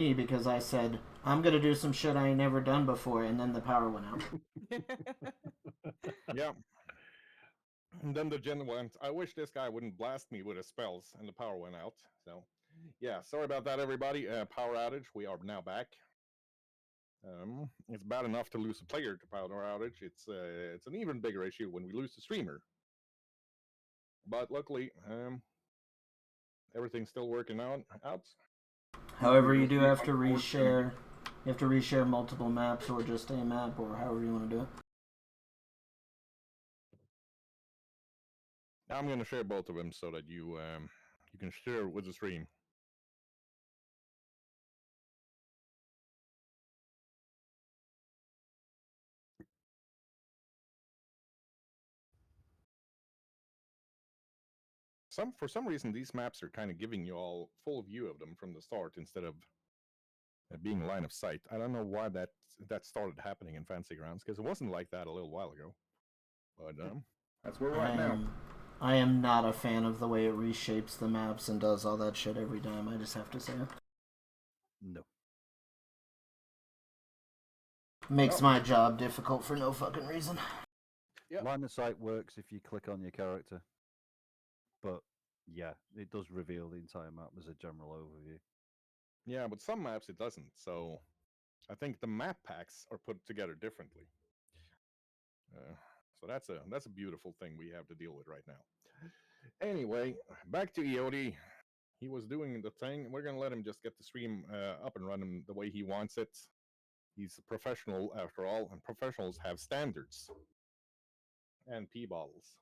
me because I said, I'm going to do some shit I ain't never done before, and then the power went out. Yeah. And then the gen went, I wish this guy wouldn't blast me with his spells, and the power went out. So, yeah, sorry about that, everybody. Power outage. We are now back. It's bad enough to lose a player to power outage. It's an even bigger issue when we lose the streamer. But luckily, everything's still working out. However, you do have to reshare. You have to reshare multiple maps or just a map or however you want to do it. I'm going to share both of them so that you can share with the stream. For some reason, these maps are kind of giving you all full view of them from the start instead of being line of sight. I don't know why that started happening in Fantasy Grounds because it wasn't like that a little while ago. But that's where we're at now. I am not a fan of the way it reshapes the maps and does all that shit every time. I just have to say it. No. Makes my job difficult for no fucking reason. Yep. Line of sight works if you click on your character. But yeah, it does reveal the entire map as a general overview. Yeah, but some maps it doesn't. So I think the map packs are put together differently. So that's a beautiful thing we have to deal with right now. Anyway, back to EOD. He was doing the thing. We're gonna let him just get the stream up and running the way he wants it. He's a professional after all, and professionals have standards and pee bottles.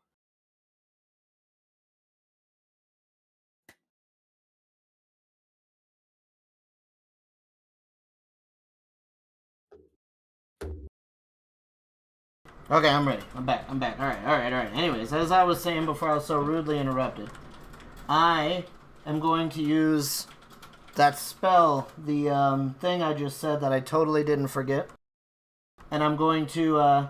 Okay, I'm ready. I'm back. Alright. Anyways, as I was saying before I was so rudely interrupted, I am going to use that spell, the thing I just said that I totally didn't forget. And I'm going to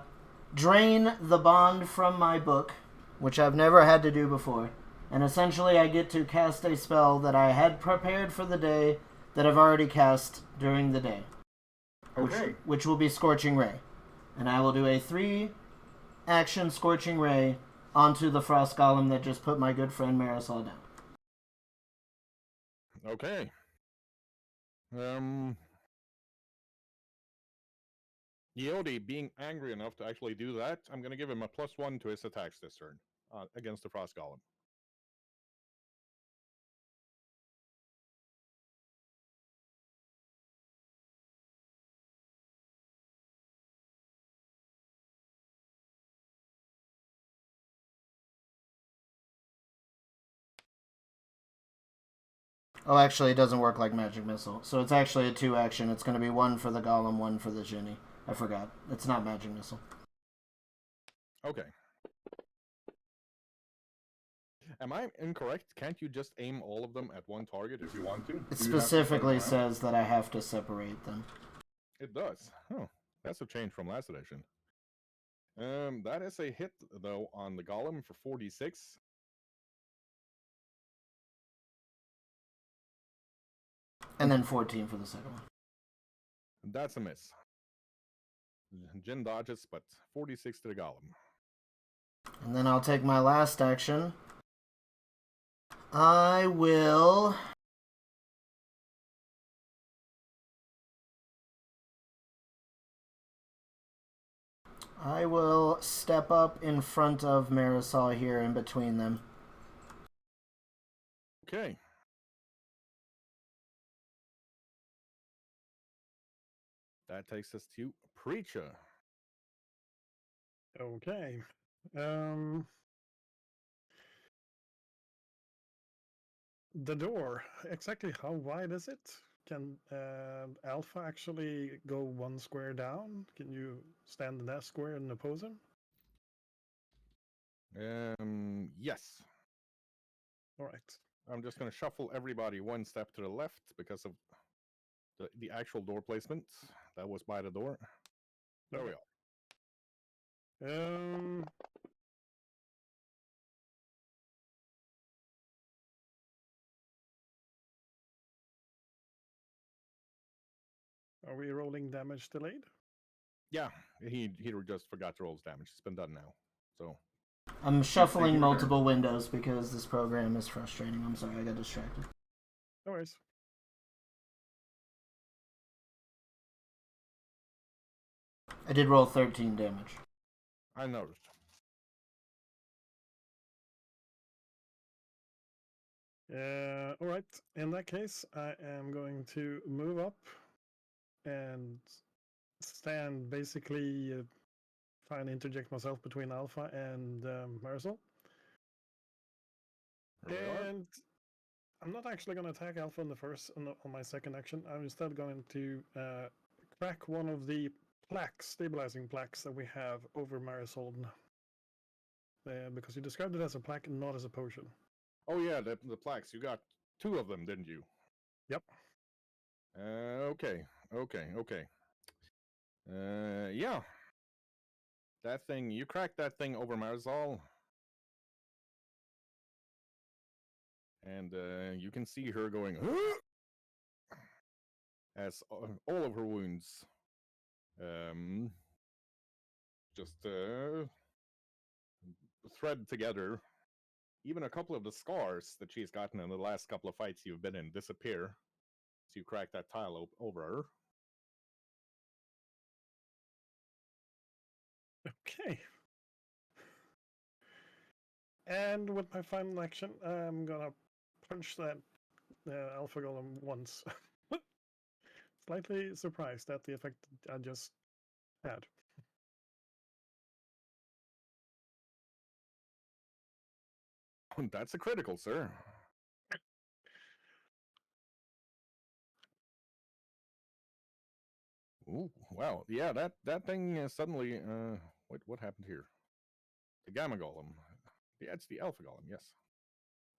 drain the bond from my book, which I've never had to do before. And essentially I get to cast a spell that I had prepared for the day that I've already cast during the day. Okay. Which will be Scorching Ray. And I will do a 3-action Scorching Ray onto the Frost Golem that just put my good friend Marisol down. Okay. Yodi being angry enough to actually do that, I'm going to give him a +1 to his attacks this turn against the Frost Golem. Oh, actually, it doesn't work like Magic Missile. So it's actually a 2-action. It's going to be 1 for the Golem, 1 for the Jinny. I forgot. It's not Magic Missile. Okay. Am I incorrect? Can't you just aim all of them at one target if you want to? It specifically says that I have to separate them. It does. Oh, that's a change from last edition. That is a hit, though, on the Golem for 46. And then 14 for the second one. That's a miss. Jin dodges, but 46 to the Golem. And then I'll take my last action. I will step up in front of Marisol here in between them. Okay. That takes us to Preacher. Okay. The door, exactly how wide is it? Can Alpha actually go 1 square down? Can you stand in that square and oppose him? Yes. All right. I'm just going to shuffle everybody 1 step to the left because of the actual door placement. That was by the door. There we go. Are we rolling damage delayed? Yeah, he just forgot to roll his damage. It's been done now. So I'm shuffling figure- multiple windows because this program is frustrating. I'm sorry, I got distracted. No worries. I did roll 13 damage. I noticed. All right. In that case, I am going to move up and stand basically, try and interject myself between Alpha and Marisol. Here we are. And I'm not actually going to attack Alpha on my second action. I'm instead going to crack one of the stabilizing plaques that we have over Marisol. Because you described it as a plaque, not as a potion. Oh yeah, the plaques. You got 2 of them, didn't you? Yep. Okay. Yeah. That thing, you cracked that thing over Marisol. And you can see her going, as all of her wounds just thread together. Even a couple of the scars that she's gotten in the last couple of fights you've been in disappear. So you crack that tile over her. Okay. And with my final action, I'm gonna punch that Alpha Golem once. Slightly surprised at the effect I just had. That's a critical, sir. Ooh, wow. Yeah, that thing suddenly. What happened here? The Gamma Golem. Yeah, it's the Alpha Golem. Yes.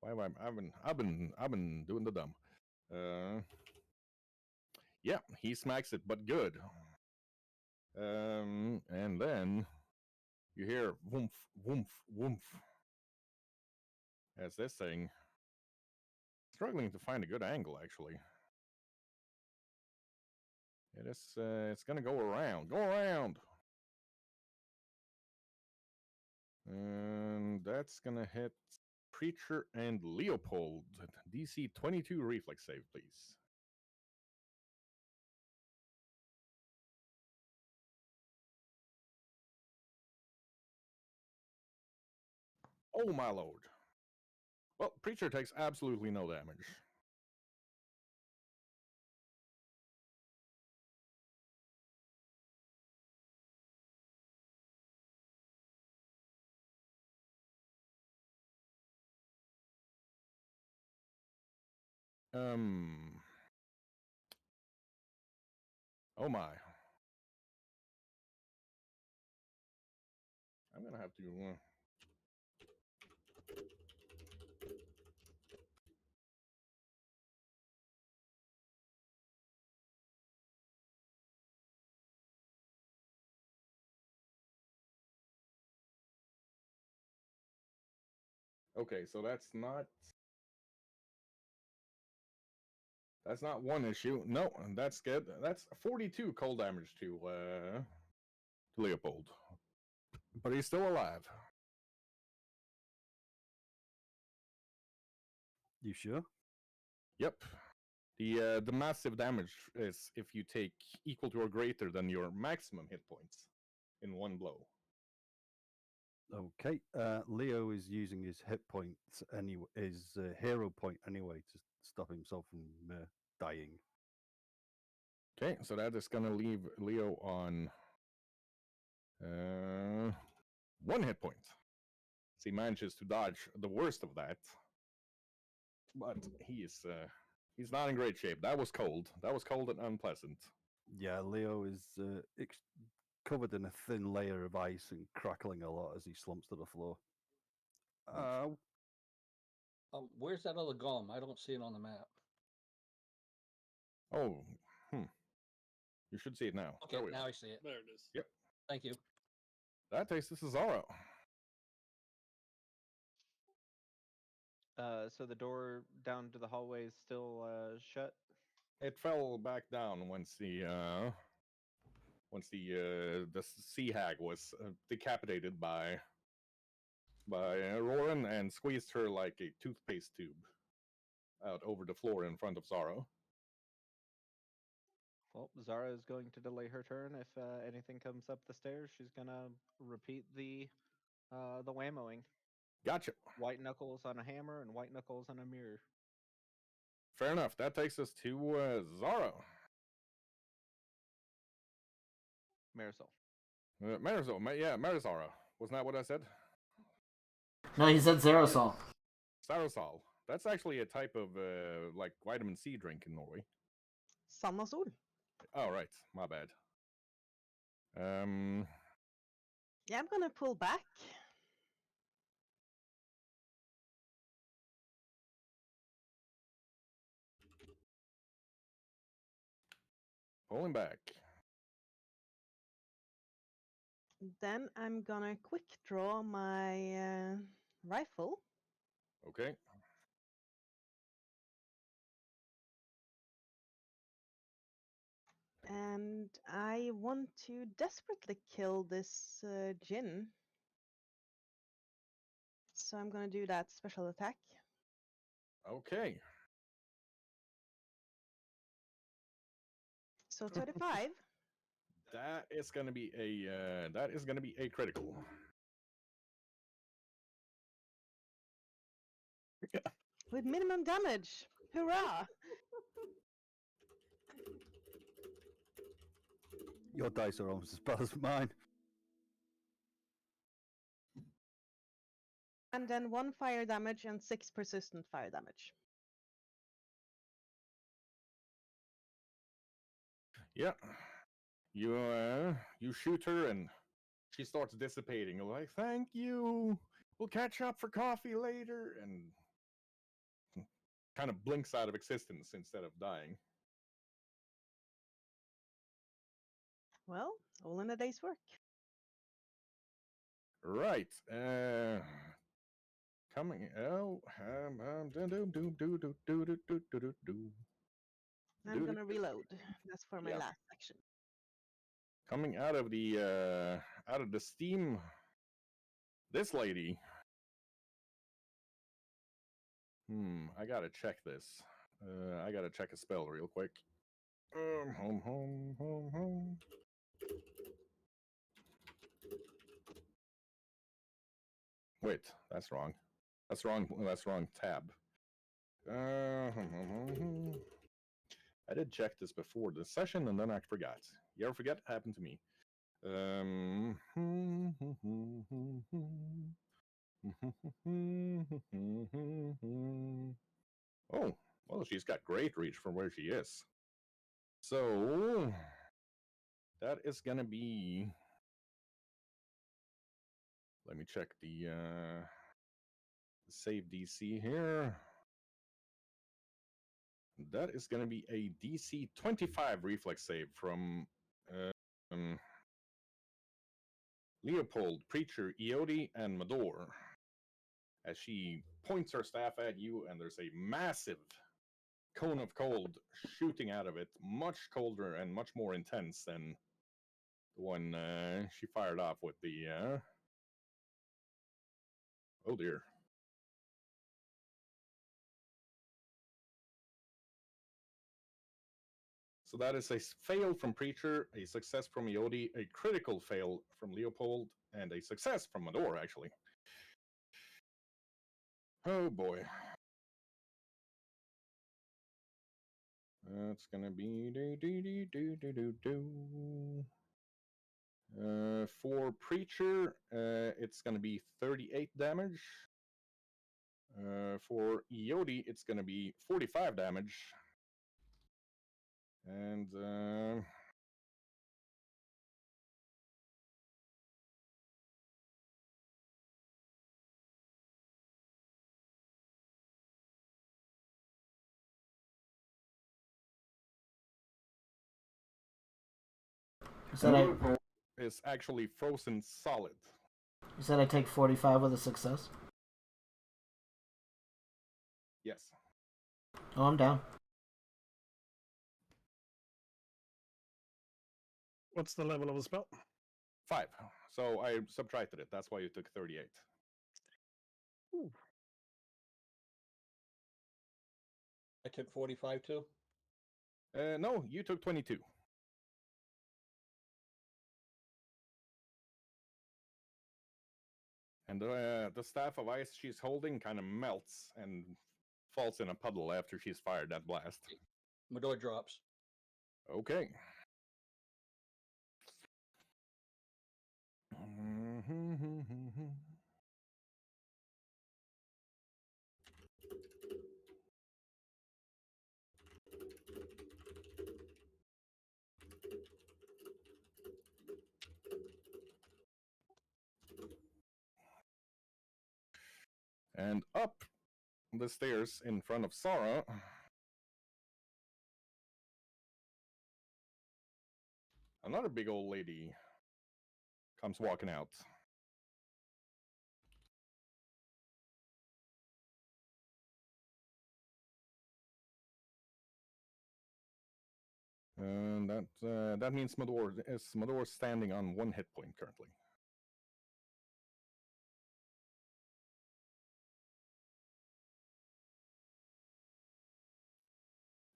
Why am I've been doing the dumb. Yeah, he smacks it, but good. And then you hear woomph, woomph, woomph, as this thing struggling to find a good angle. Actually, it's gonna go around, and that's gonna hit Preacher and Leopold. DC 22 reflex save, please. Oh my lord. Well, Preacher takes absolutely no damage. Oh my. I'm gonna have to. Okay, so that's not one issue. No, that's good. That's 42 cold damage to Leopold, but he's still alive. You sure? Yep. The massive damage is if you take equal to or greater than your maximum hit points in one blow. Okay. Leo is using his hit points anyway, his hero point anyway, to stop himself from dying. Okay, so that is gonna leave Leo on 1 hit point. So he manages to dodge the worst of that, but he's not in great shape. That was cold. That was cold and unpleasant. Yeah, Leo is covered in a thin layer of ice and crackling a lot as he slumps to the floor. Where's that other golem? I don't see it on the map. Oh, you should see it now. Okay, There we now are. I see it. There it is. Yep. Thank you. That takes us to Zorro. So the door down to the hallway is still shut? It fell back down once the sea hag was decapitated by Roran and squeezed her like a toothpaste tube out over the floor in front of Zaro. Well, Zara is going to delay her turn. If anything comes up the stairs, she's gonna repeat the whammoing. Gotcha. White knuckles on a hammer and white knuckles on a mirror. Fair enough. That takes us to Zaro. Marisol. Marisol. Marisara. Wasn't that what I said? No, he said Zerosol. Sarosol. That's actually a type of like vitamin C drink in Norway. Sandasol. Oh, right. My bad. Yeah, I'm gonna pull back. Pulling back. Then I'm gonna quick draw my rifle. Okay. And I want to desperately kill this Jinn. So I'm gonna do that special attack. Okay. So 35. That is gonna be a critical. With minimum damage. Hurrah! Your dice are almost as bad as mine. And then 1 fire damage and 6 persistent fire damage. Yeah. You shoot her and she starts dissipating. You're like, thank you. We'll catch up for coffee later, and kind of blinks out of existence instead of dying. Well, all in a day's work. Right. Coming. Oh. I'm gonna reload. That's for my Yeah. last action. Coming out of the steam. This lady. I gotta check this. I gotta check a spell real quick. Home. Wait, that's wrong. That's wrong tab. I did check this before the session and then I forgot. You ever forget? Happened to me. Oh, well, she's got great reach from where she is. So that is gonna be. Let me check the save DC here. That is going to be a DC 25 reflex save from Leopold, Preacher, Eodi, and Mador. As she points her staff at you, and there's a massive cone of cold shooting out of it, much colder and much more intense than the one she fired off with the. Oh dear. So that is a fail from Preacher, a success from Eodi, a critical fail from Leopold, and a success from Mador, actually. Oh boy. That's gonna be for Preacher, it's gonna be 38 damage. For Eodi, it's gonna be 45 damage. And is actually frozen solid. You said I take 45 with a success? Yes. Oh, I'm down. What's the level of the spell? 5. So I subtracted it. That's why you took 38. Ooh. I took 45 too. No, you took 22. And the staff of ice she's holding kind of melts and falls in a puddle after she's fired that blast. Medora drops. Okay. And up the stairs in front of Sarah. Another big old lady comes walking out. And that means Medora's standing on 1 hit point currently.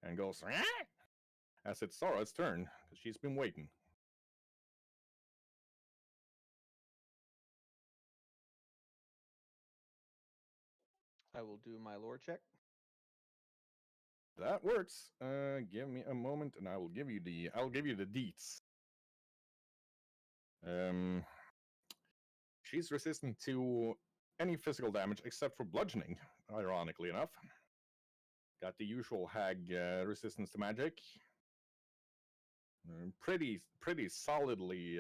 And goes, "Ah!" As it's Sora's turn, because she's been waiting. I will do my lore check. That works. Give me a moment, and I'll give you the deets. She's resistant to any physical damage except for bludgeoning. Ironically enough, got the usual hag resistance to magic. Pretty solidly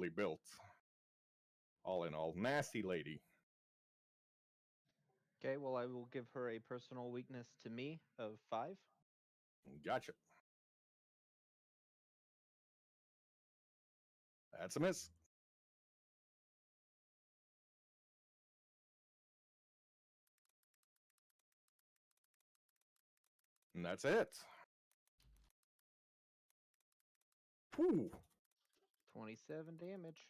built. All in all, nasty lady. Okay, well, I will give her a personal weakness to me of 5. Gotcha. That's a miss. And that's it. Whew. 27 damage.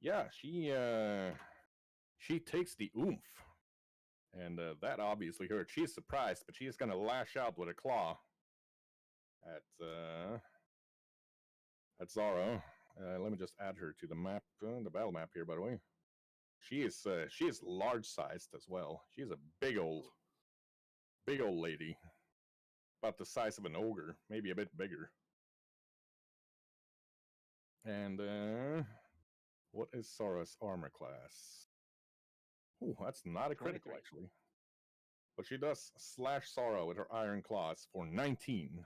Yeah, she takes the oomph. And that obviously hurt. She's surprised, but she's gonna lash out with a claw at Zara. Let me just add her to the map, the battle map here, by the way. She is large sized as well. She's a big old lady, about the size of an ogre, maybe a bit bigger. And what is Zara's armor class? Oh, that's not a critical 23. actually. But she does slash Zara with her iron claws for 19.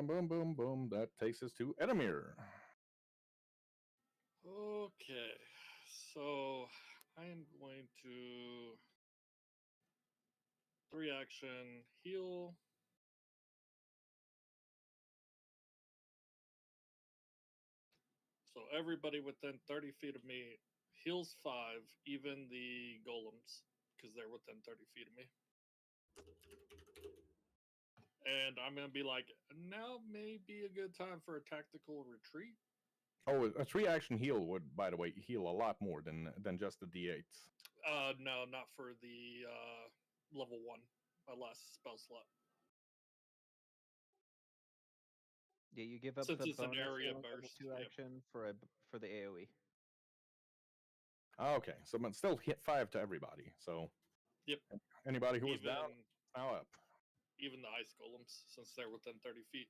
Boom, boom, boom. That takes us to Edamir. Okay, so I am going to 3-action heal. So everybody within 30 feet of me heals 5, even the golems, because they're within 30 feet of me. And I'm going to be like, now may be a good time for a tactical retreat. Oh, a 3-action heal would, by the way, heal a lot more than just the D8. No, not for the level 1, my last spell slot. Yeah, you give up Since the it's an bonus area healing of the burst, 2 yep. action for the AoE. Okay, so but still hit 5 to everybody. So Yep. Anybody who was down, now up. Even the ice golems, since they're within 30 feet.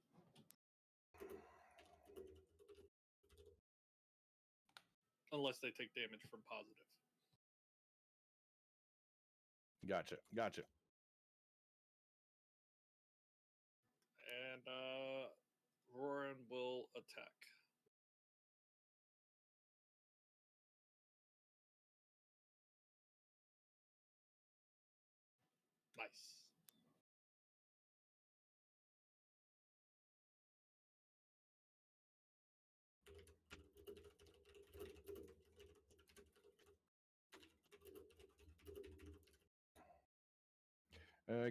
Unless they take damage from positive. Gotcha. And Roran will attack. Nice.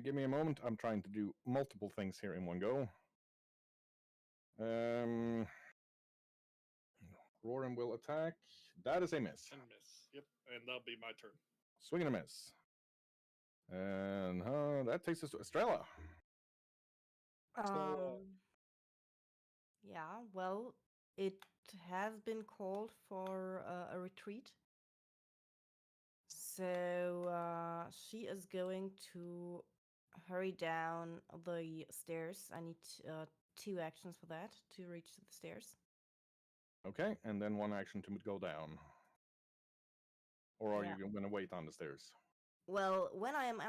Give me a moment. I'm trying to do multiple things here in one go. Roran will attack. That is a miss. And miss. Yep. And that'll be my turn. Swing and a miss. And that takes us to Estrella. Yeah, well, it has been called for a retreat. So she is going to hurry down the stairs. I need 2 actions for that to reach the stairs. Okay, and then 1 action to go down. Or are Yeah. you going to wait on the stairs? Well, when I am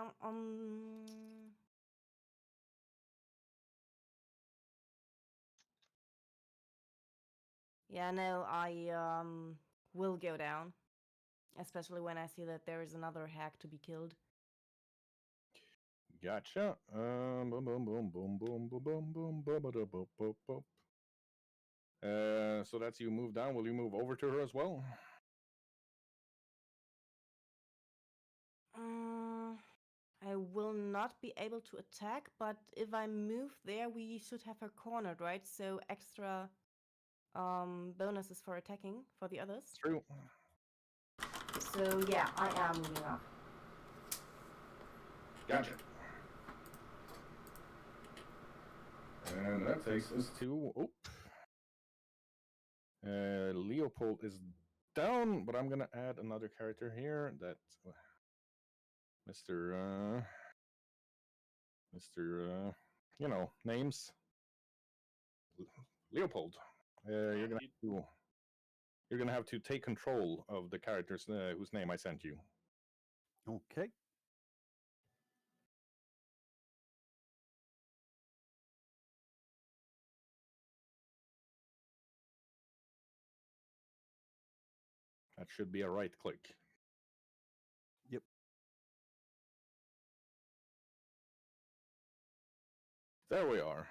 yeah, no, I will go down, especially when I see that there is another hack to be killed. Gotcha. Boom, boom, boom, boom, boom, boom, boom, boom, boom, boom, boom, boom, boom. So that's you move down. Will you move over to her as well? I will not be able to attack, but if I move there, we should have her cornered, right? So extra bonuses for attacking for the others. True. So yeah, I am moving up. Gotcha. And that takes us to Leopold is down, but I'm gonna add another character here. That Mr. Names. Leopold. You're gonna have to take control of the characters whose name I sent you. Okay. That should be a right click. Yep. There we are.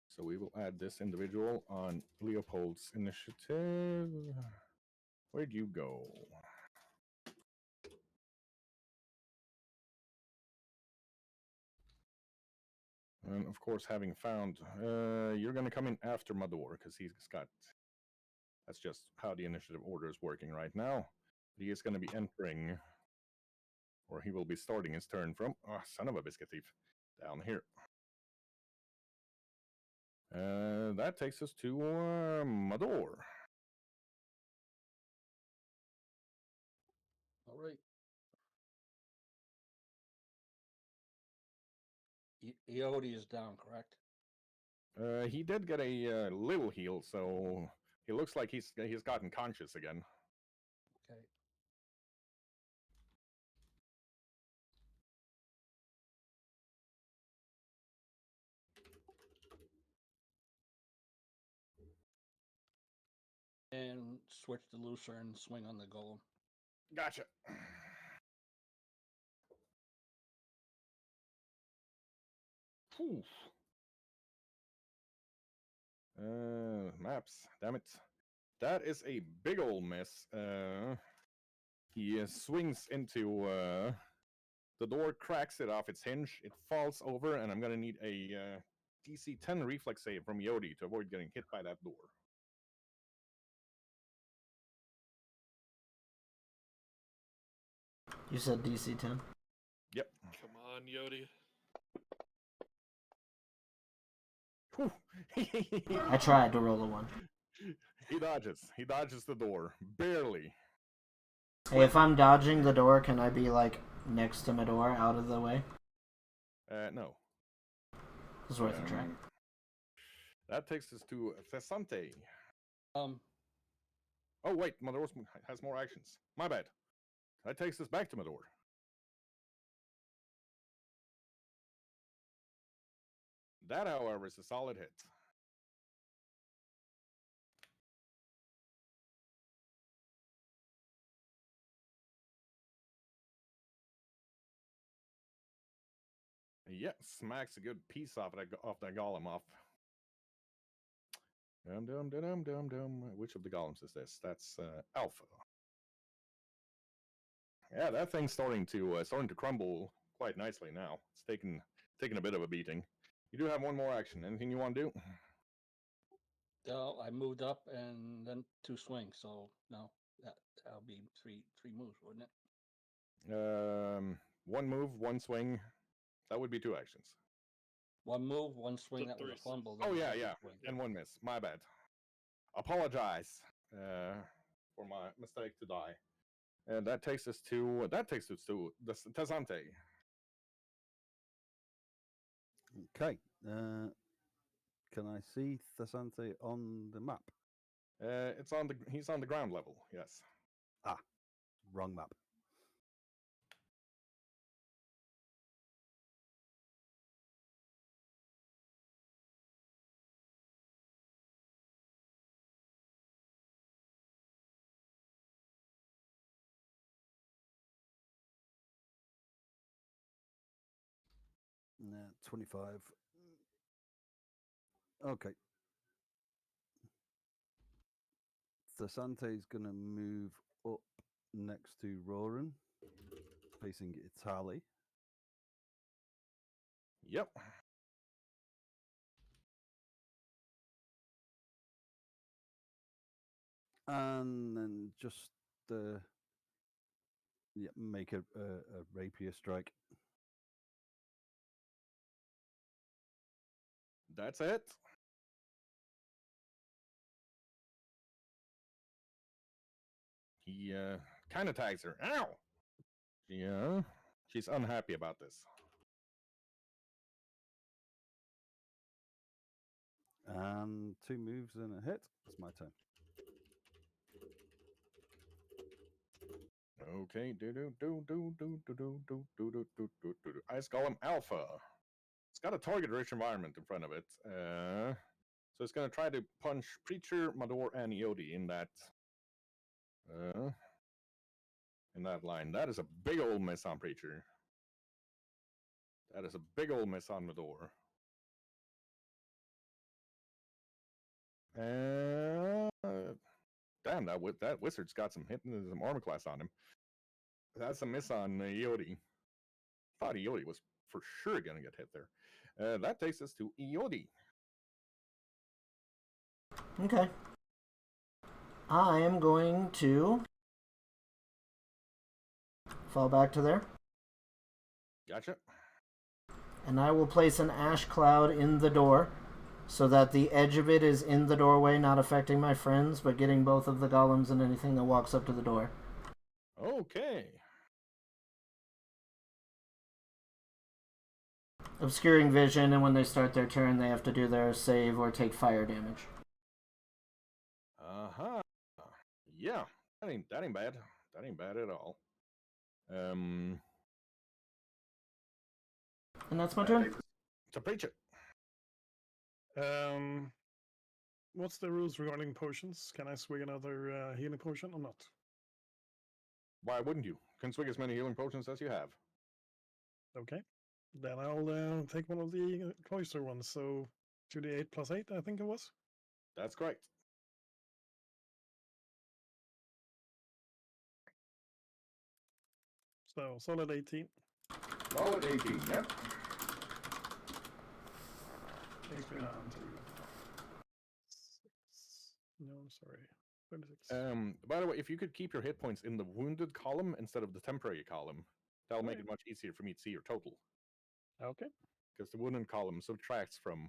So we will add this individual on Leopold's initiative. Where'd you go? And of course, having found, you're going to come in after Mador because he's got. That's just how the initiative order is working right now. He is going to be entering, or he will be starting his turn from. Oh, son of a biscuit thief! Down here. That takes us to Mador. All right. Eodi is down, correct? He did get a little heal, so he looks like he's gotten conscious again. Okay. And switch to Looser and swing on the golem. Gotcha. Whew. Maps. Damn it. That is a big ol' miss. He swings into the door, cracks it off its hinge. It falls over, and I'm gonna need a DC 10 reflex save from Yodi to avoid getting hit by that door. You said DC 10? Yep. Come on, Yodi. I tried to roll a 1. He dodges. He dodges the door. Barely. Hey, if I'm dodging the door, can I be, like, next to my door, out of the way? No. It's worth a try. That takes us to Fesante. Um, Oh, wait. Mador has more actions. My bad. That takes us back to Mador. That, however, is a solid hit. Yeah, smacks a good piece off that golem off. Which of the golems is this? That's Alpha. Yeah, that thing's starting to crumble quite nicely now. It's taking a bit of a beating. You do have one more action. Anything you want to do? I moved up and then 2 swings, so no, that'll be three moves, wouldn't it? One move, one swing. That would be 2 actions. 1 move, 1 swing. That was a 3 fumble. Oh then yeah, second yeah, swing. and 1 miss. My bad. Apologize for my mistake to die. And that takes us to the Tazante. Okay. Can I see Thesante on the map? He's on the ground level. Yes. Wrong map. No, 25. Okay. Thesante is going to move up next to Roran, facing Italy. Yep. And then just make a rapier strike. That's it. He kind of tags her. Ow! Yeah, she's unhappy about this. And 2 moves and a hit. It's my turn. Okay. Ice Golem Alpha. It's got a target-rich environment in front of it. So it's going to try to punch Preacher, Mador, and Yodi in that line. That is a big old miss on Preacher. That is a big old miss on Mador. Damn, that wizard's got some armor class on him. That's a miss on Yodi. Thought Yodi was for sure going to get hit there. That takes us to Yodi. Okay. I am going to fall back to there. Gotcha. And I will place an ash cloud in the door so that the edge of it is in the doorway, not affecting my friends, but getting both of the golems and anything that walks up to the door. Okay. Obscuring vision, and when they start their turn, they have to do their save or take fire damage. Uh-huh. Yeah. That ain't bad. That ain't bad at all. And that's my turn? To preach it. What's the rules regarding potions? Can I swig another healing potion or not? Why wouldn't you? Can swig as many healing potions as you have. Okay. Then I'll take one of the cloister ones. So 2d8 plus 8, I think it was. That's correct. So solid 18. Solid 18, yep. Takes me down to 6. No, sorry. 36. By the way, if you could keep your hit points in the wounded column instead of the temporary column, that'll make it much easier for me to see your total. Okay. Because the wounded column subtracts from.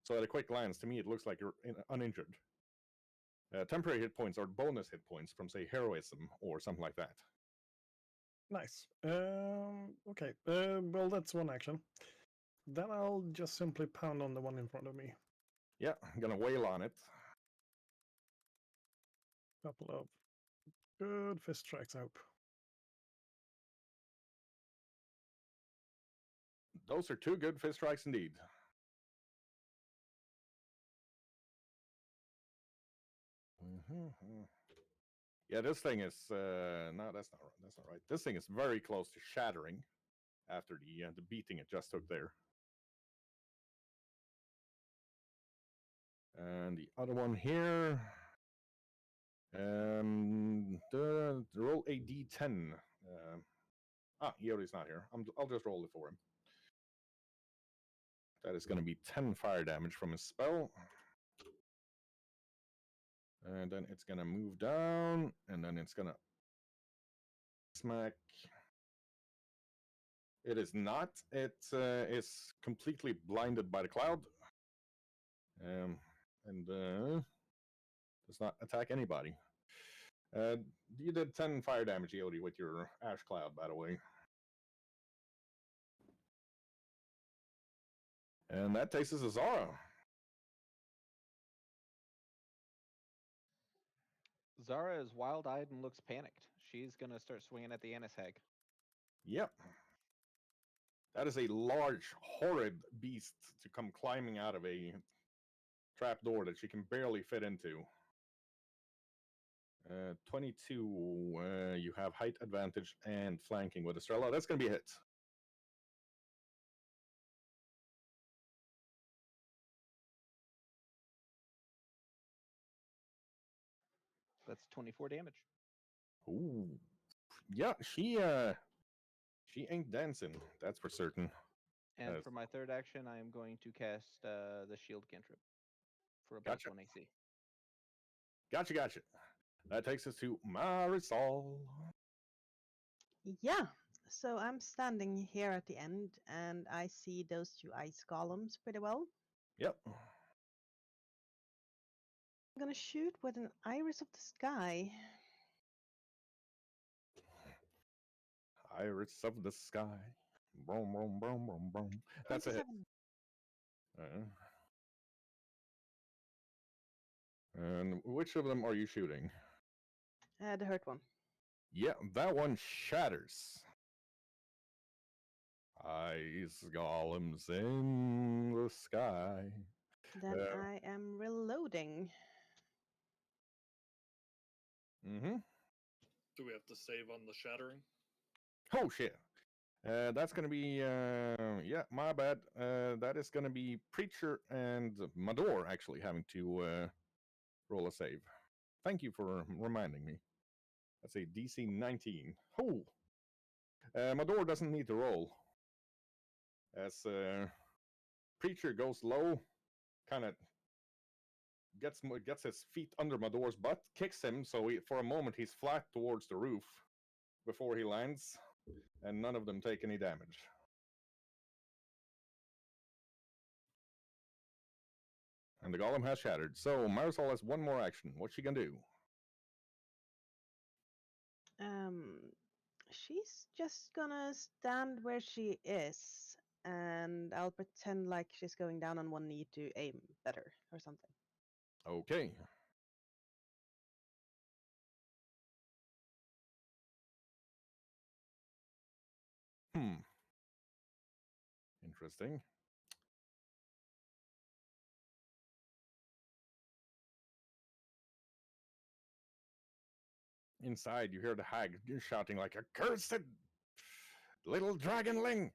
So at a quick glance, to me, it looks like you're uninjured. Temporary hit points are bonus hit points from, say, heroism or something like that. Nice. Okay. Well, that's one action. Then I'll just simply pound on the one in front of me. Yeah, I'm gonna wail on it. Couple of good fist strikes, I hope. Those are 2 good fist strikes indeed. Yeah, this thing is no, that's not right. This thing is very close to shattering. after the beating it just took there. And the other one here. Roll a d10. Iodi's not here. I'll just roll it for him. That is going to be 10 fire damage from his spell. And then it's going to move down, and then it's going to smack. It is not. It is completely blinded by the cloud. And does not attack anybody. You did 10 fire damage, Iodi, with your ash cloud, by the way. And that takes us to Zara. Zara is wild-eyed and looks panicked. She's gonna start swinging at the Annis hag. Yep. That is a large, horrid beast to come climbing out of a trapdoor that she can barely fit into. 22, you have height advantage and flanking with Estrella. That's going to be a hit. That's 24 damage. Ooh. Yeah, she ain't dancing, that's for certain. And for my third action, I am going to cast the shield cantrip for a plus Gotcha. 1 AC. Gotcha. That takes us to Marisol. Yeah, so I'm standing here at the end and I see those two ice golems pretty well. Yep. I'm gonna shoot with an iris of the sky. Iris of the sky. Boom, boom, boom, boom, boom. That's a hit. 27. And which of them are you shooting? The hurt one. Yeah, that one shatters. Ice golems in the sky. Then I am reloading. Mm-hmm. Do we have to save on the shattering? Oh, shit. That's going to be, yeah, my bad. That is going to be Preacher and Mador actually having to roll a save. Thank you for reminding me. That's a DC 19. Oh! Mador doesn't need to roll. As Preacher goes low, kind of gets his feet under Mador's butt, kicks him, so for a moment he's flat towards the roof before he lands, and none of them take any damage. And the golem has shattered. So Marisol has one more action. What's she gonna do? She's just gonna stand where she is, and I'll pretend like she's going down on one knee to aim better or something. Okay. Interesting. Inside, you hear the hag shouting like, "Accursed little dragonling!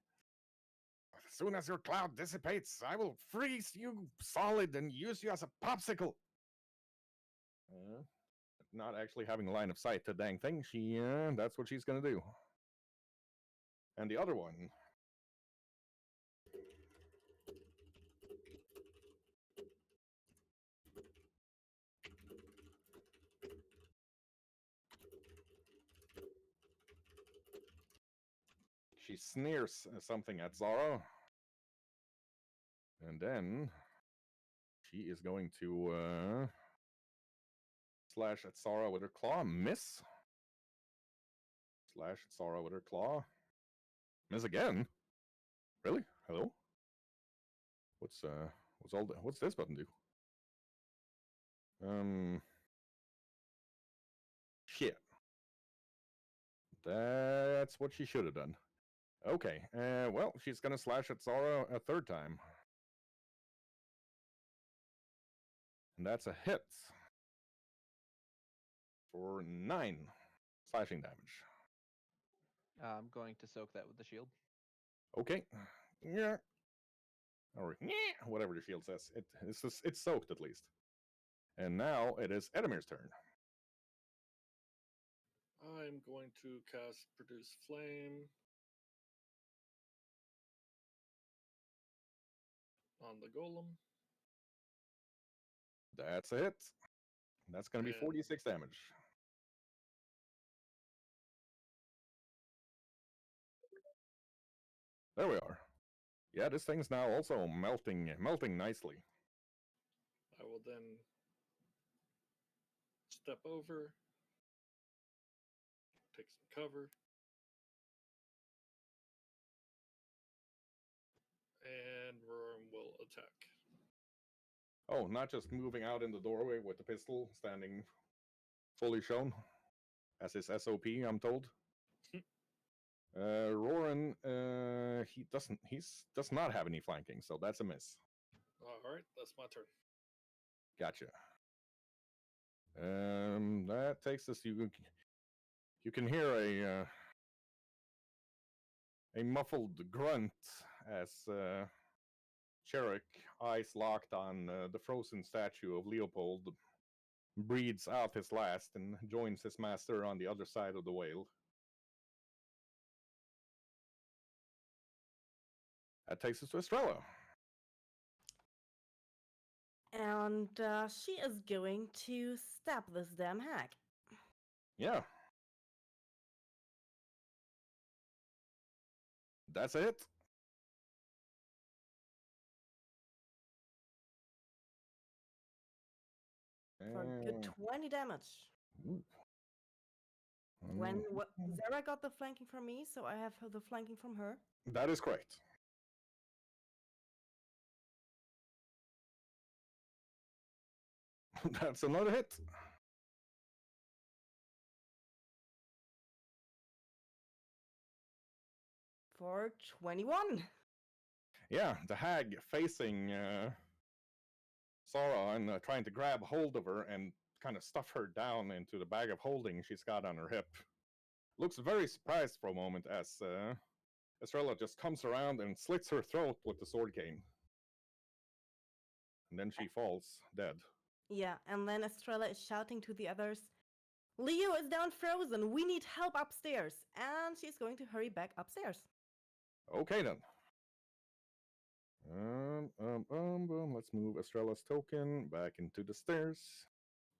As soon as your cloud dissipates, I will freeze you solid and use you as a popsicle." Not actually having line of sight to dang thing, that's what she's gonna do. And the other one. She sneers something at Zara. And then she is going to slash at Zara with her claw. Miss. Slash at Zara with her claw. Miss again. Really? Hello? What's this button do? Shit. That's what she should have done. Okay, well, she's gonna slash at Zara a third time. And that's a hit. For 9 slashing damage. I'm going to soak that with the shield. Okay. Yeah. Or whatever the shield says. It's soaked at least. And now it is Edemir's turn. I'm going to cast Produce Flame on the golem. That's a hit. That's going to be And 46 damage. There we are. Yeah, this thing's now also melting nicely. I will then step over, take some cover, and Roram will attack. Oh, not just moving out in the doorway with the pistol standing fully shown, as his SOP, I'm told. Roran, he does not have any flanking, so that's a miss. All right, that's my turn. Gotcha. That takes us. You can hear a muffled grunt as Cherrick, eyes locked on the frozen statue of Leopold, breathes out his last and joins his master on the other side of the whale. That takes us to Estrella. And she is going to stab this damn hag. Yeah. That's it. For a good 20 damage. Ooh. When Zara got the flanking from me, so I have the flanking from her. That is correct. That's another hit. For 21. Yeah, the hag facing Sora and trying to grab hold of her and kind of stuff her down into the bag of holding she's got on her hip. Looks very surprised for a moment as Estrella just comes around and slits her throat with the sword cane. And then she falls dead. Yeah, and then Estrella is shouting to the others, Leo is down frozen. We need help upstairs. And she's going to hurry back upstairs. Okay then. Let's move Estrella's token back into the stairs.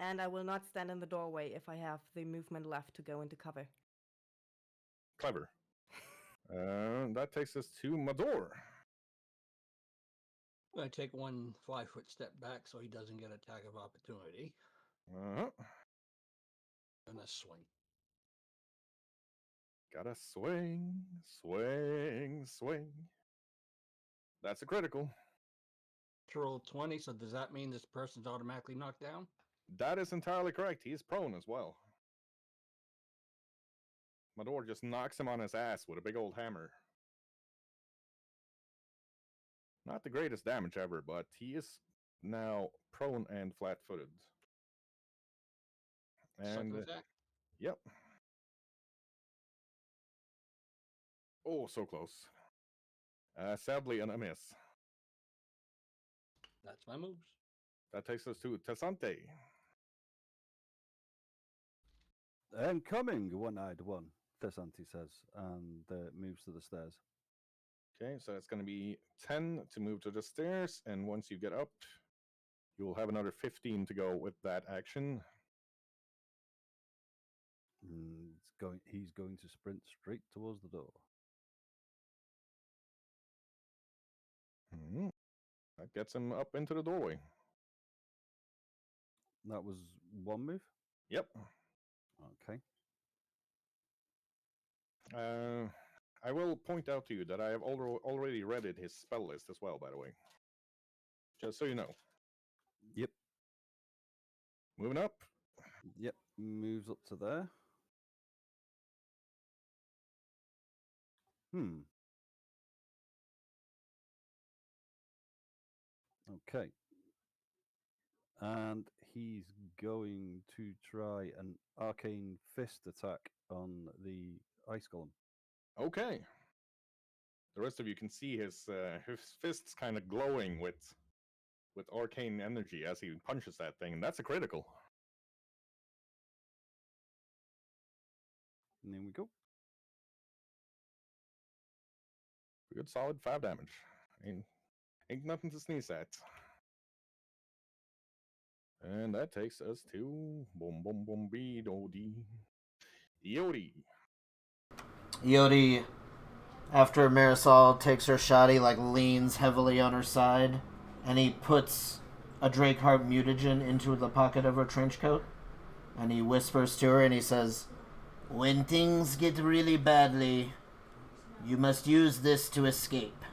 And I will not stand in the doorway if I have the movement left to go into cover. Clever. That takes us to Mador. I'm going to take 1 5-foot step back so he doesn't get attack of opportunity. Uh-huh. And a swing. Gotta swing, swing, swing. That's a critical. Roll 20, so does that mean this person's automatically knocked down? That is entirely correct. He's prone as well. Mador just knocks him on his ass with a big old hammer. Not the greatest damage ever, but he is now prone and flat-footed. And Second attack? Yep. Oh, so close. Sadly, a miss. That's my moves. That takes us to Tassante. Coming, one-eyed one, Thesanti says, and moves to the stairs. Okay, so it's going to be 10 to move to the stairs, and once you get up, you will have another 15 to go with that action. He's going to sprint straight towards the door. That gets him up into the doorway. That was one move? Yep. Okay. I will point out to you that I have already readied his spell list as well, by the way. Just so you know. Yep. Moving up. Yep. Moves up to there. Okay. And he's going to try an arcane fist attack on the ice golem. Okay. The rest of you can see his fists kind of glowing with arcane energy as he punches that thing, and that's a critical. And then we go. Good solid 5 damage. Ain't nothing to sneeze at. And that takes us to boom boom boom bee dodie. Yodi. Yodi, after Marisol takes her shot, he like leans heavily on her side, and he puts a Drakeheart mutagen into the pocket of her trench coat, and he whispers to her and he says, "When things get really badly, you must use this to escape."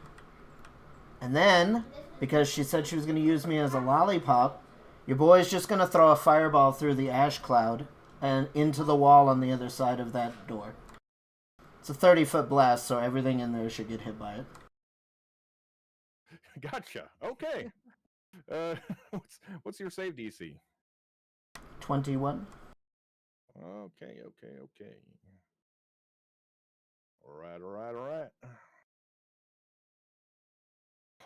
And then, because she said she was going to use me as a lollipop, your boy's just going to throw a fireball through the ash cloud and into the wall on the other side of that door. It's a 30-foot blast, so everything in there should get hit by it. Gotcha. Okay. What's your save DC? 21. Okay. All right.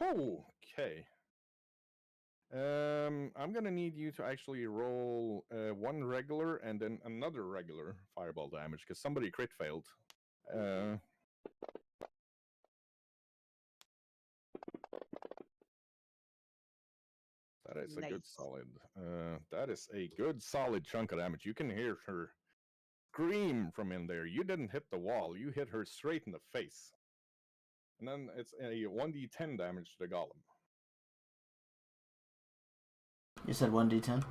Okay. I'm gonna need you to actually roll one regular and then another regular fireball damage because somebody crit failed. That is a good Nice. solid. That is a good solid chunk of damage. You can hear her scream from in there. You didn't hit the wall. You hit her straight in the face. And then it's a 1d10 damage to the golem. You said 1d10?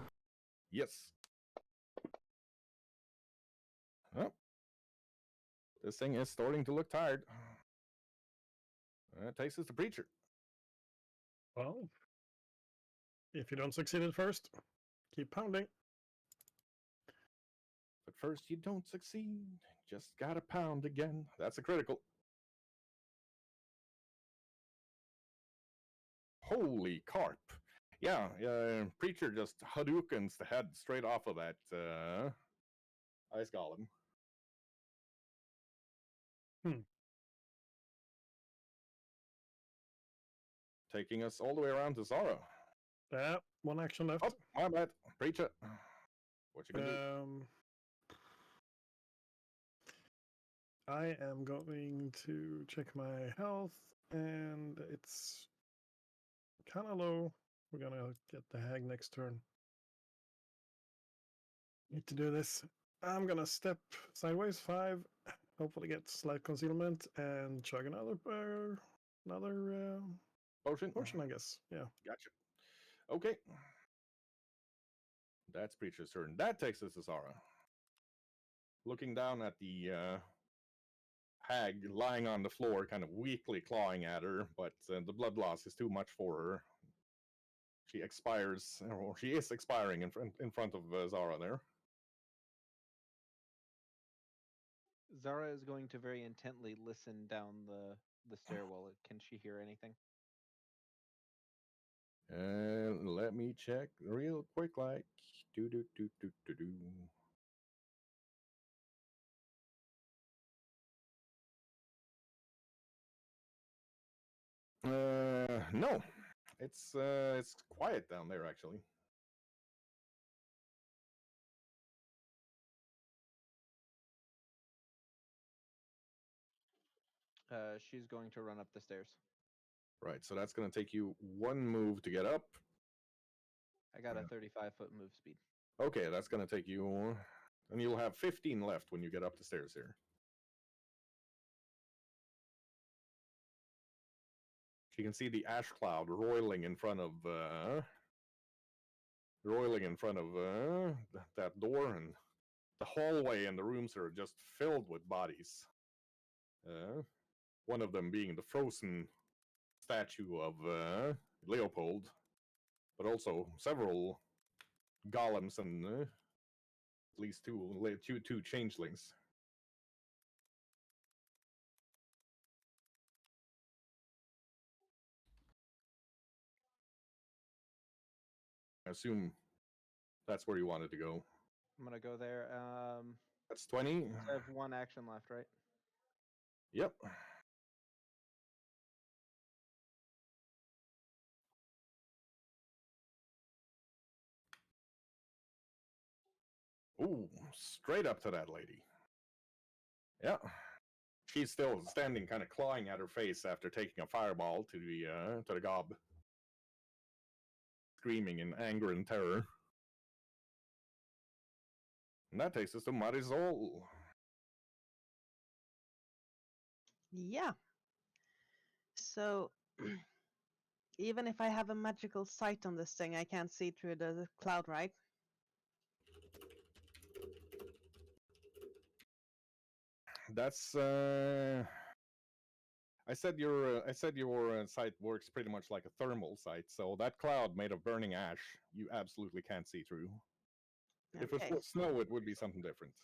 Yes. Well, this thing is starting to look tired. It takes us to Preacher. Well, if you don't succeed at first, keep pounding. But first, you don't succeed. Just gotta pound again. That's a critical. Holy carp. Yeah, Preacher just Hadoukens the head straight off of that ice golem. Taking us all the way around to Zara. Yeah, one action left. Oh, my bad. Preacher. What you gonna do? I am going to check my health, and it's kind of low. We're gonna get the hag next turn. Need to do this. I'm gonna step sideways 5, hopefully get slight concealment, and chug another potion, I guess. Yeah. Gotcha. Okay. That's Preacher's turn. That takes us to Zara. Looking down at the hag lying on the floor, kind of weakly clawing at her, but the blood loss is too much for her. She expires, or she is expiring in front of Zara there. Zara is going to very intently listen down the stairwell. Can she hear anything? Let me check real quick, like do. No, it's quiet down there actually. She's going to run up the stairs. Right, so that's going to take you one move to get up. I got a 35-foot move speed. Okay, that's going to take you, and you'll have 15 left when you get up the stairs here. You can see the ash cloud roiling in front of that door, and the hallway and the rooms are just filled with bodies. One of them being the frozen statue of Leopold, but also several golems and at least two changelings. I assume that's where you wanted to go. I'm gonna go there. That's 20. I have one action left, right? Yep. Ooh, straight up to that lady. Yeah. She's still standing, kind of clawing at her face after taking a fireball to the gob, screaming in anger and terror. And that takes us to Marisol. Yeah. So, even if I have a magical sight on this thing, I can't see through the cloud, right? That's I said your sight works pretty much like a thermal sight. So that cloud made of burning ash, you absolutely can't see through. If it Okay. was snow, it would be something different.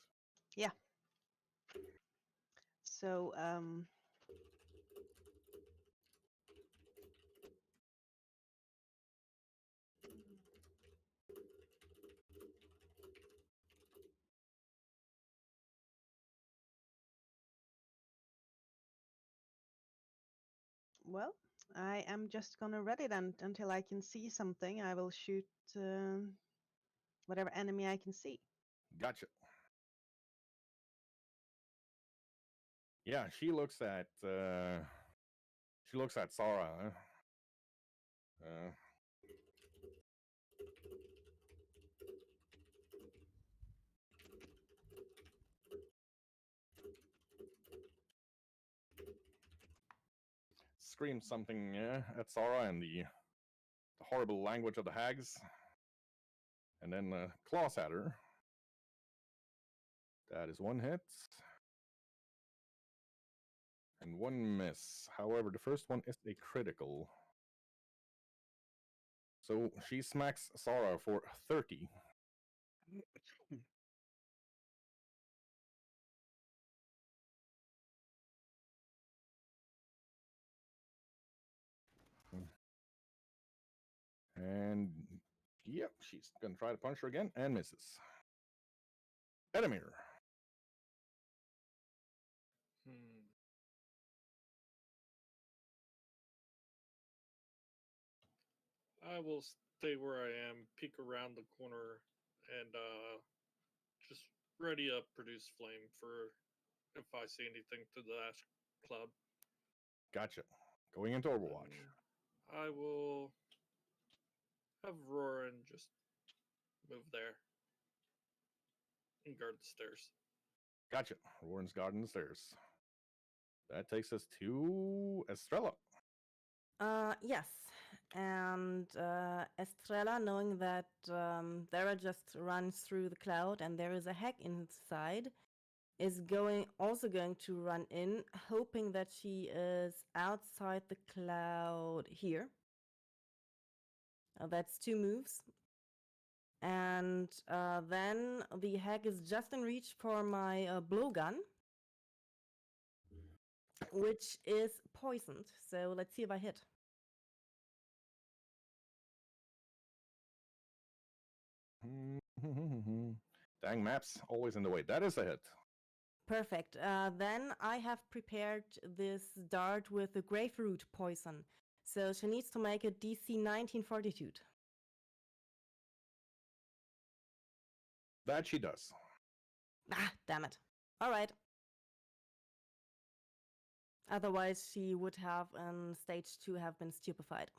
Yeah. So, well, I am just gonna ready then until I can see something. I will shoot whatever enemy I can see. Gotcha. Yeah, she looks at Sarah. Uh, screams something at Sarah in the horrible language of the hags, and then claws at her. That is one hit. And one miss. However, the first one is a critical. So she smacks Sarah for 30. And yep, she's gonna try to punch her again and misses. Edamir. Hmm. I will stay where I am, peek around the corner, and just ready up produce flame for if I see anything to the Ash Club. Gotcha. Going into Overwatch. And I will have Roran just move there and guard the stairs. Gotcha. Warren's guarding the stairs. That takes us to Estrella. Yes. And Estrella, knowing that Dara just runs through the cloud and there is a hack inside, is also going to run in, hoping that she is outside the cloud here. That's 2 moves. And then the hack is just in reach for my blowgun, which is poisoned. So let's see if I hit. Dang maps, always in the way. That is a hit. Perfect. Then I have prepared this dart with the grapefruit poison. So she needs to make a DC 19 Fortitude. That she does. Ah, damn it. All right. Otherwise, she would have in stage 2 have been stupefied.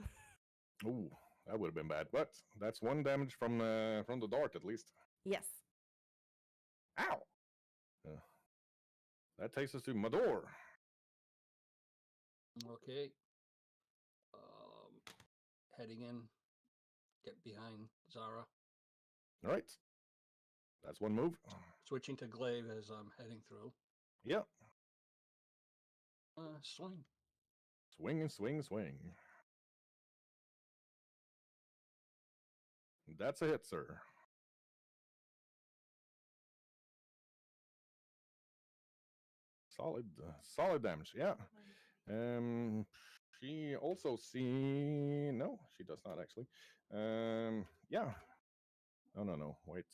Ooh, that would have been bad. But that's 1 damage from the dart at least. Yes. Ow! That takes us to Mador. Okay. Heading in. Get behind Zara. All right. That's 1 move. Switching to glaive as I'm heading through. Yep. Swing. Swing and swing, swing. That's a hit, sir. Solid damage. Yeah. She also see. No, she does not actually. Yeah. No. Wait.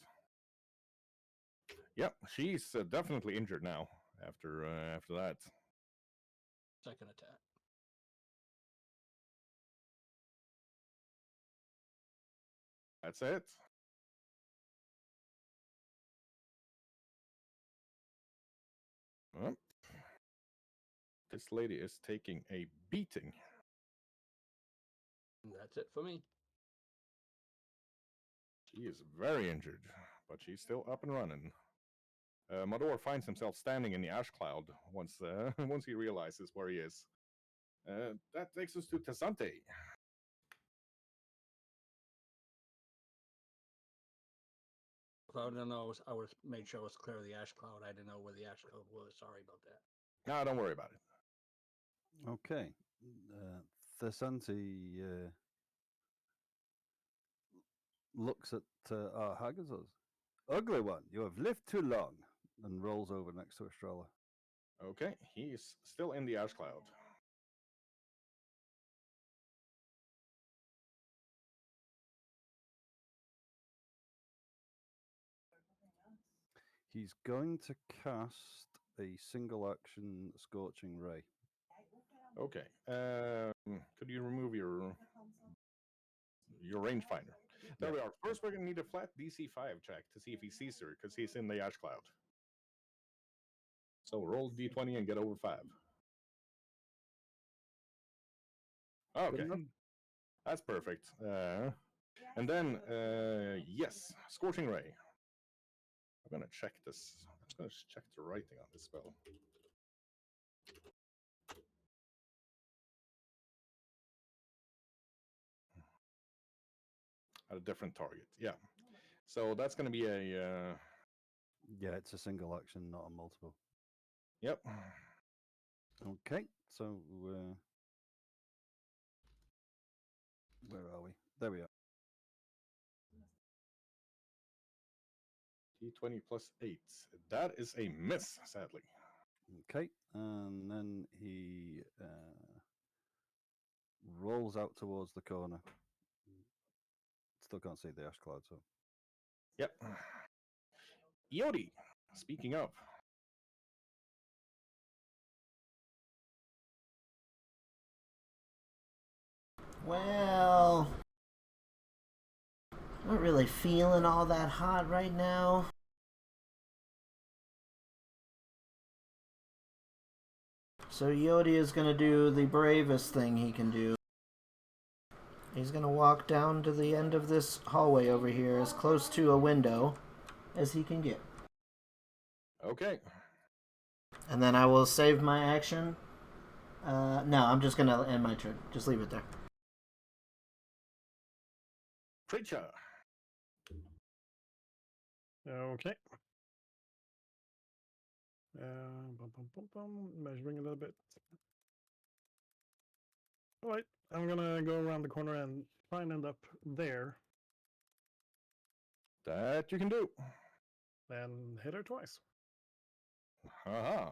Yep, she's definitely injured now. After that. Second attack. That's it. Well, this lady is taking a beating. And that's it for me. She is very injured, but she's still up and running. Mador finds himself standing in the ash cloud once once he realizes where he is. That takes us to Tasante. So I don't know. I was made sure I was clear of the ash cloud. I didn't know where the ash cloud was. Sorry about that. No, don't worry about it. Okay. Thesanti looks at our Hagazos. Ugly one, you have lived too long, and rolls over next to Estrella. Okay, he's still in the ash cloud. He's going to cast a single action Scorching Ray. Okay. Could you remove your rangefinder? There we are. First, we're gonna need a flat DC 5 check to see if he sees her, because he's in the ash cloud. So roll D20 and get over 5. Okay, that's perfect. And then, yes, Scorching Ray. I'm gonna check this. I'm just gonna check the writing on this spell. At a different target, yeah. So that's gonna be a. Yeah, it's a single action, not a multiple. Yep. Okay, so where are we? There we are. D20 plus 8. That is a miss, sadly. Okay, and then he rolls out towards the corner. Still can't see the ash cloud, so. Yep. Yodi, speaking of. Well, not really feeling all that hot right now. So Yodi is going to do the bravest thing he can do. He's going to walk down to the end of this hallway over here, as close to a window as he can get. Okay. And then I will save my action. No, I'm just going to end my turn. Just leave it there. Preacher. Okay. Measuring a little bit. All right, I'm gonna go around the corner and try and end up there. That you can do. Then hit her twice. Haha.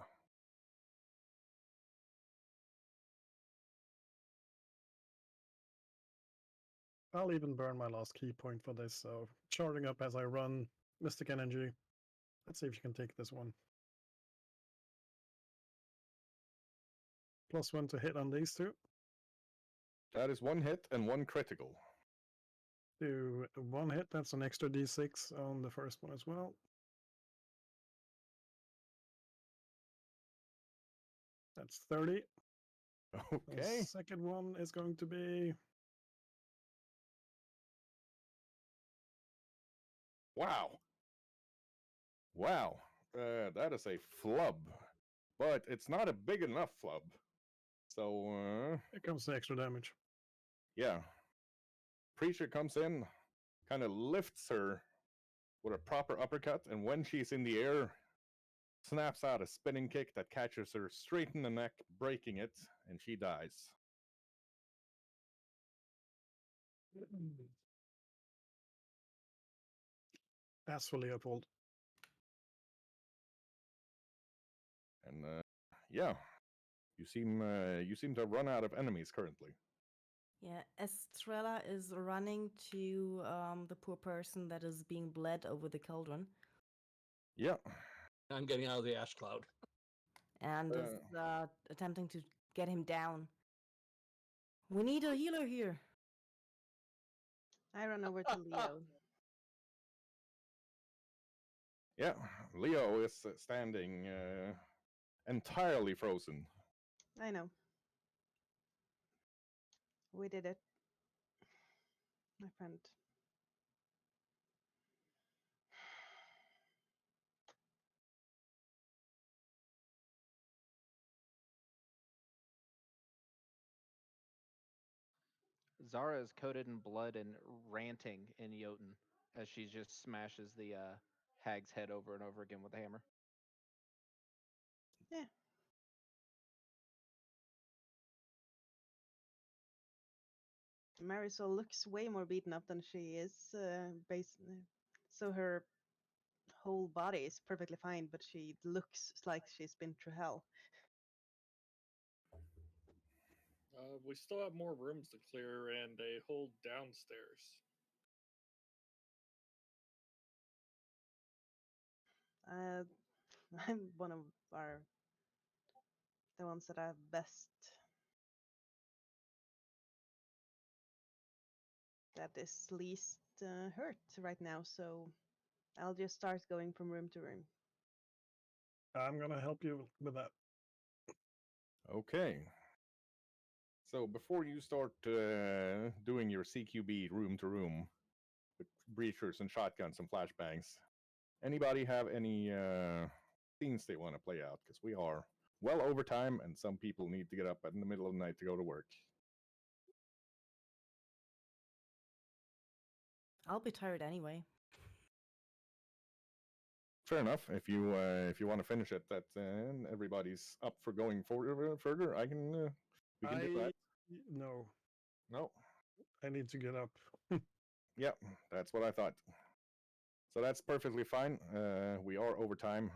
I'll even burn my last key point for this, so charging up as I run. Mystic Energy. Let's see if you can take this one. +1 to hit on these two. That is 1 hit and 1 critical. Do 1 hit, that's an extra d6 on the first one as well. That's 30. Okay. The second one is going to be... Wow. Wow. That is a flub. But it's not a big enough flub. So, Here comes the extra damage. yeah. Preacher comes in, kind of lifts her with a proper uppercut, and when she's in the air, snaps out a spinning kick that catches her straight in the neck, breaking it, and she dies. As for Leopold. And yeah, you seem to have run out of enemies currently. Yeah, Estrella is running to the poor person that is being bled over the cauldron. Yeah. I'm getting out of the ash cloud. And is attempting to get him down. We need a healer here. I run over to Leo. Yeah, Leo is standing entirely frozen. I know. We did it, my friend. Zara is coated in blood and ranting in Jotun as she just smashes the hag's head over and over again with a hammer. Yeah. Marisol looks way more beaten up than she is, so her whole body is perfectly fine, but she looks like she's been through hell. We still have more rooms to clear and a whole downstairs. Uh, I'm one of our the ones that are best that is least hurt right now, so I'll just start going from room to room. I'm gonna help you with that. Okay. So before you start doing your CQB room to room with breachers and shotguns and flashbangs, anybody have any scenes they want to play out? Because we are well over time, and some people need to get up in the middle of the night to go to work. I'll be tired anyway. Fair enough. If you want to finish it, that and everybody's up for going further, I can. We can do that. No, No. I need to get up. Yep, that's what I thought. So that's perfectly fine. We are over time.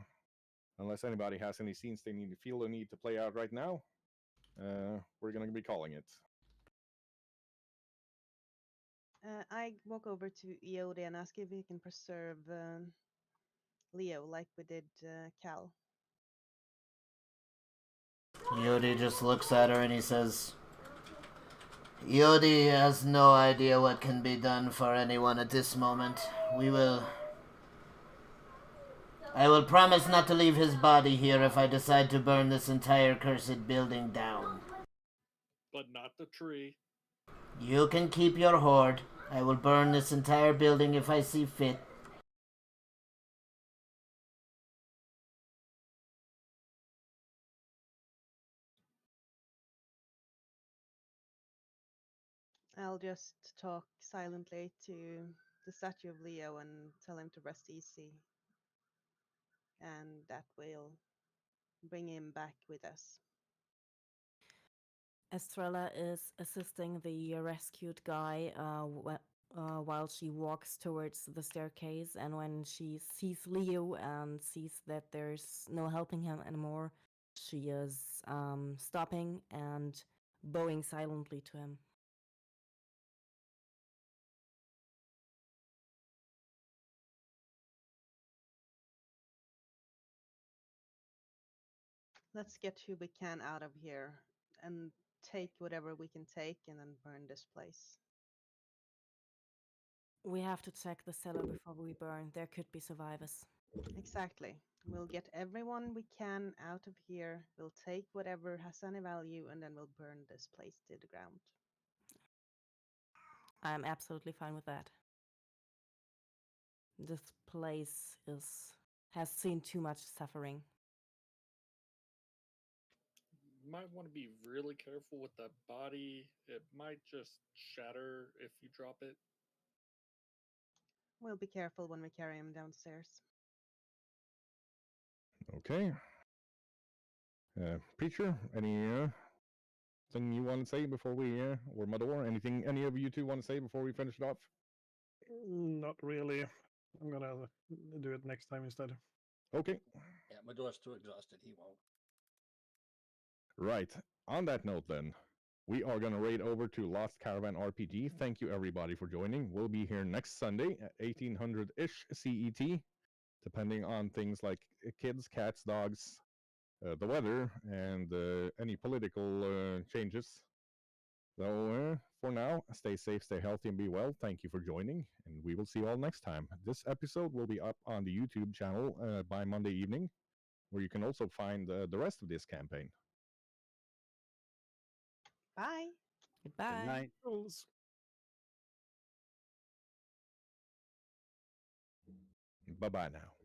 Unless anybody has any scenes they feel the need to play out right now, we're going to be calling it. I walk over to Iodi and ask if we can preserve Leo like we did Cal. Yodi just looks at her and he says, Yodi has no idea what can be done for anyone at this moment. I will promise not to leave his body here if I decide to burn this entire cursed building down. But not the tree. You can keep your hoard. I will burn this entire building if I see fit. I'll just talk silently to the statue of Leo and tell him to rest easy. And that will bring him back with us. Estrella is assisting the rescued guy while she walks towards the staircase, and when she sees Leo and sees that there's no helping him anymore, she is stopping and bowing silently to him. Let's get who we can out of here and take whatever we can take and then burn this place. We have to check the cellar before we burn. There could be survivors. Exactly. We'll get everyone we can out of here. We'll take whatever has any value and then we'll burn this place to the ground. I'm absolutely fine with that. This place has seen too much suffering. Might want to be really careful with that body. It might just shatter if you drop it. We'll be careful when we carry him downstairs. Okay. Preacher, any thing you want to say before we or Mador? Anything any of you two want to say before we finish it off? Not really. I'm gonna do it next time instead. Okay. Yeah, Mador's too exhausted. He won't. Right. On that note, then, we are going to raid over to Lost Caravan RPG. Thank you, everybody, for joining. We'll be here next Sunday at 1800-ish CET, depending on things like kids, cats, dogs, the weather, and any political changes. So, for now, stay safe, stay healthy, and be well. Thank you for joining, and we will see you all next time. This episode will be up on the YouTube channel by Monday evening. where you can also find the rest of this campaign. Bye. Goodbye. Good night. Rules. Bye bye now.